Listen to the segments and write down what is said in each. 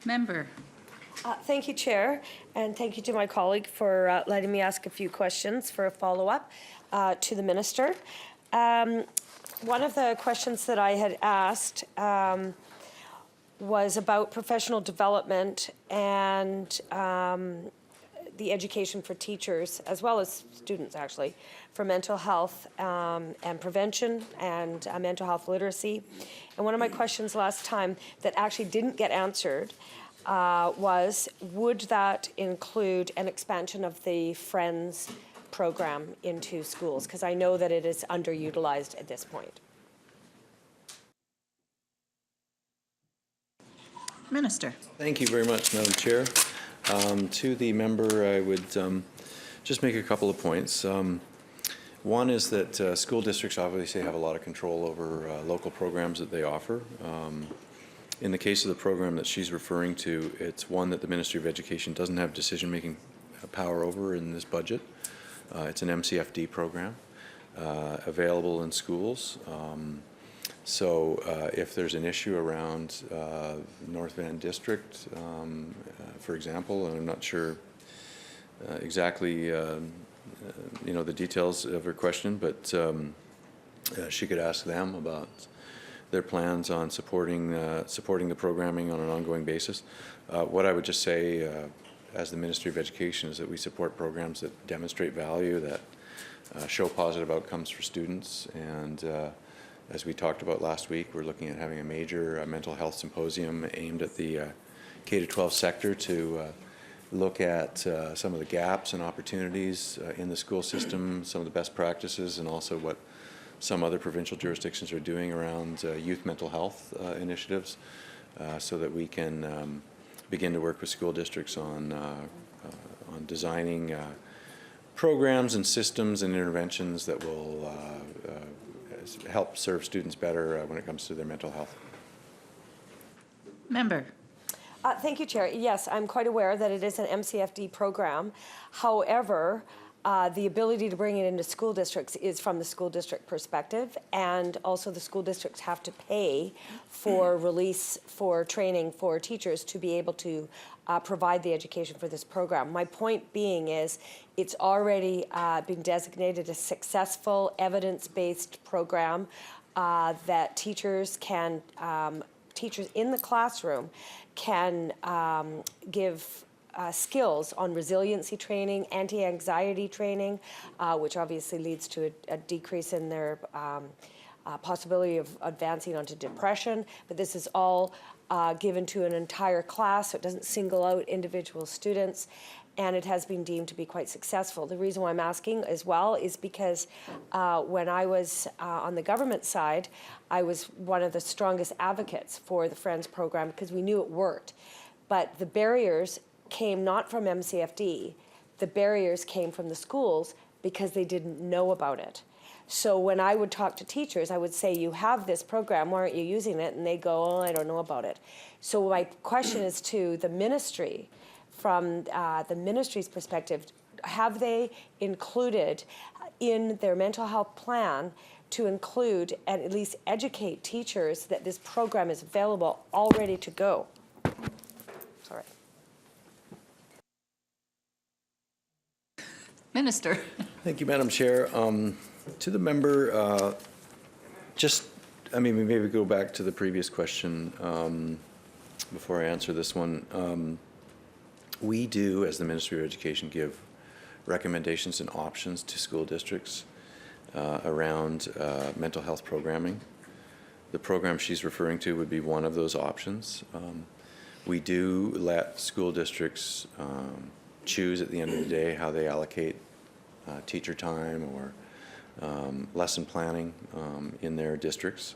Member. Thank you, Chair, and thank you to my colleague for letting me ask a few questions for a follow-up to the Minister. One of the questions that I had asked was about professional development and the education for teachers, as well as students, actually, for mental health and prevention and mental health literacy. And one of my questions last time that actually didn't get answered was, would that include an expansion of the Friends program into schools? Because I know that it is underutilized at this point. Minister. Thank you very much, Madam Chair. To the member, I would just make a couple of points. One is that school districts obviously have a lot of control over local programs that they offer. In the case of the program that she's referring to, it's one that the Ministry of Education doesn't have decision-making power over in this budget. It's an MCFD program available in schools. So if there's an issue around North Van District, for example, and I'm not sure exactly the details of her question, but she could ask them about their plans on supporting the programming on an ongoing basis. What I would just say as the Ministry of Education is that we support programs that demonstrate value, that show positive outcomes for students, and as we talked about last week, we're looking at having a major mental health symposium aimed at the K-12 sector to look at some of the gaps and opportunities in the school system, some of the best practices, and also what some other provincial jurisdictions are doing around youth mental health initiatives, so that we can begin to work with school districts on designing programs and systems and interventions that will help serve students better when it comes to their mental health. Member. Thank you, Chair. Yes, I'm quite aware that it is an MCFD program. However, the ability to bring it into school districts is from the school district perspective, and also the school districts have to pay for release for training for teachers to be able to provide the education for this program. My point being is it's already been designated a successful evidence-based program that teachers in the classroom can give skills on resiliency training, anti-anxiety training, which obviously leads to a decrease in their possibility of advancing onto depression. But this is all given to an entire class, so it doesn't single out individual students, and it has been deemed to be quite successful. The reason why I'm asking as well is because when I was on the government side, I was one of the strongest advocates for the Friends program because we knew it worked. But the barriers came not from MCFD, the barriers came from the schools because they didn't know about it. So when I would talk to teachers, I would say, you have this program, why aren't you using it? And they go, oh, I don't know about it. So my question is to the ministry, from the ministry's perspective, have they included in their mental health plan to include and at least educate teachers that this program is available, all ready to go? Sorry. Minister. Thank you, Madam Chair. To the member, maybe go back to the previous question before I answer this one. We do, as the Ministry of Education, give recommendations and options to school districts around mental health programming. The program she's referring to would be one of those options. We do let school districts choose at the end of the day how they allocate teacher time or lesson planning in their districts.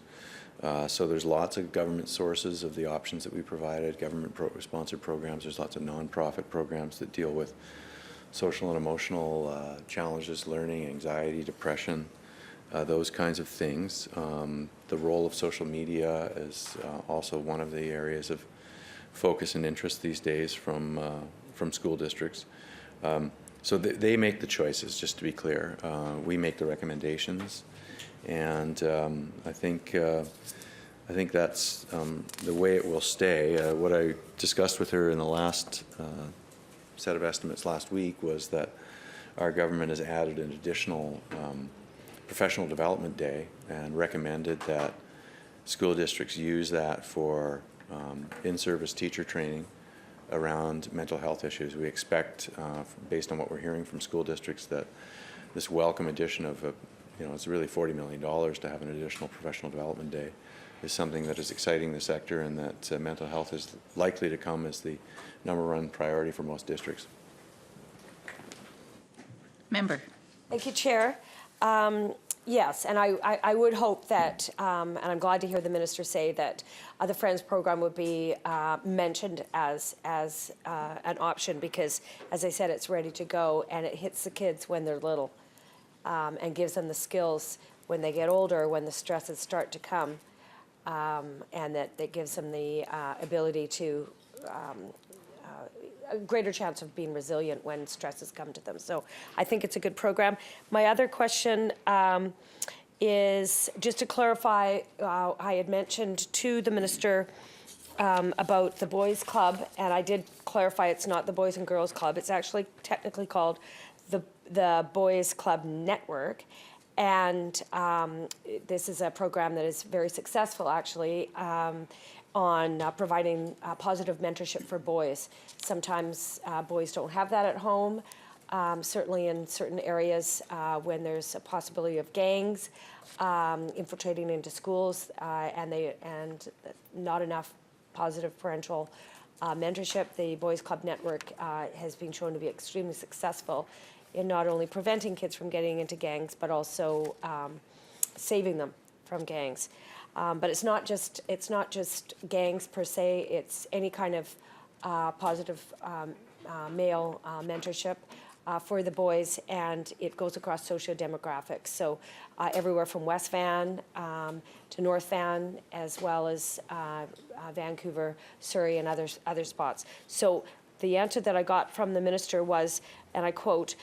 So there's lots of government sources of the options that we provided, government-sponsored programs. There's lots of nonprofit programs that deal with social and emotional challenges, learning, anxiety, depression, those kinds of things. The role of social media is also one of the areas of focus and interest these days from school districts. So they make the choices, just to be clear. We make the recommendations, and I think I think that's the way it will stay. What I discussed with her in the last set of estimates last week was that our government has added an additional professional development day and recommended that school districts use that for in-service teacher training around mental health issues. We expect, based on what we're hearing from school districts, that this welcome addition of, it's really $40 million to have an additional professional development day is something that is exciting the sector, and that mental health is likely to come as the #1 priority for most districts. Member. Thank you, Chair. Yes, and I would hope that, and I'm glad to hear the Minister say that the Friends program would be mentioned as an option, because, as I said, it's ready to go and it hits the kids when they're little and gives them the skills when they get older, when the stresses start to come, and that gives them the ability to a greater chance of being resilient when stresses come to them. So I think it's a good program. My other question is just to clarify, I had mentioned to the Minister about the Boys Club, and I did clarify it's not the Boys and Girls Club. It's actually technically called the Boys Club Network. And this is a program that is very successful, actually, on providing positive mentorship for boys. Sometimes boys don't have that at home, certainly in certain areas when there's a possibility of gangs infiltrating into schools and not enough positive parental mentorship. The Boys Club Network has been shown to be extremely successful in not only preventing kids from getting into gangs, but also saving them from gangs. But it's not just gangs per se. It's any kind of positive male mentorship for the boys, and it goes across socio-demographics. So everywhere from West Van to North Van, as well as Vancouver, Surrey, and other spots. So the answer that I got from the Minister was, and I quote,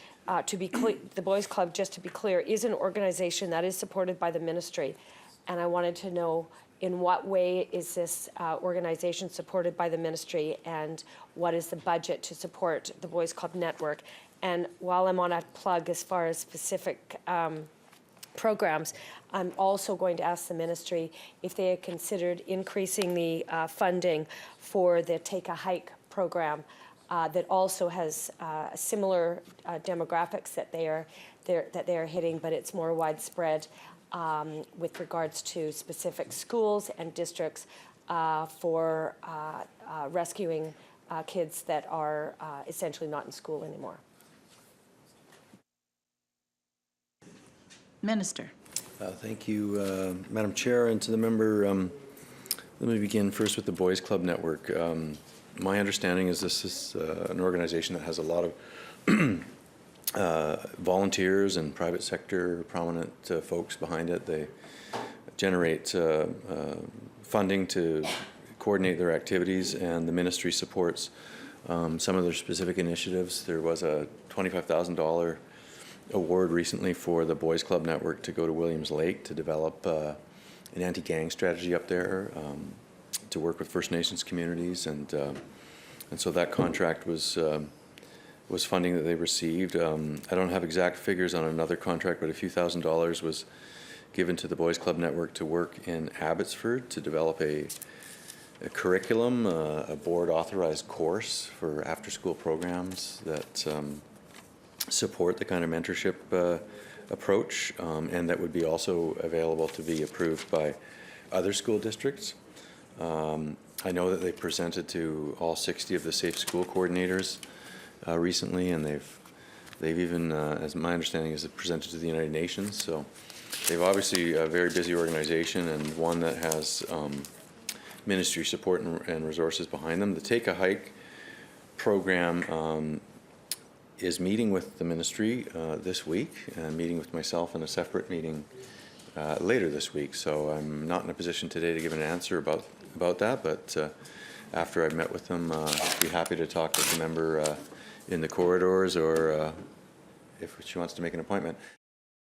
to be clear, the Boys Club, just to be clear, is an organization that is supported by the Ministry. And I wanted to know, in what way is this organization supported by the Ministry, and what is the budget to support the Boys Club Network? And while I'm on a plug as far as specific programs, I'm also going to ask the Ministry if they had considered increasing the funding for the Take a Hike program that also has similar demographics that they are hitting, but it's more widespread with regards to specific schools and districts for rescuing kids that are essentially not in school anymore. Minister. Thank you, Madam Chair, and to the member. Let me begin first with the Boys Club Network. My understanding is this is an organization that has a lot of volunteers and private sector prominent folks behind it. They generate funding to coordinate their activities, and the Ministry supports some of their specific initiatives. There was a $25,000 award recently for the Boys Club Network to go to Williams Lake to develop an anti-gang strategy up there, to work with First Nations communities, and so that contract was funding that they received. I don't have exact figures on another contract, but a few $1,000s was given to the Boys Club Network to work in Abbotsford to develop a curriculum, a board-authorized course for after-school programs that support the kind of mentorship approach, and that would be also available to be approved by other school districts. I know that they presented to all 60 of the Safe School coordinators recently, and they've even, as my understanding is, presented to the United Nations. So they've obviously a very busy organization, and one that has ministry support and resources behind them. The Take a Hike program is meeting with the ministry this week, and meeting with myself in a separate meeting later this week. So I'm not in a position today to give an answer about that, but after I've met with them, I'd be happy to talk with the member in the corridors, or if she wants to make an appointment.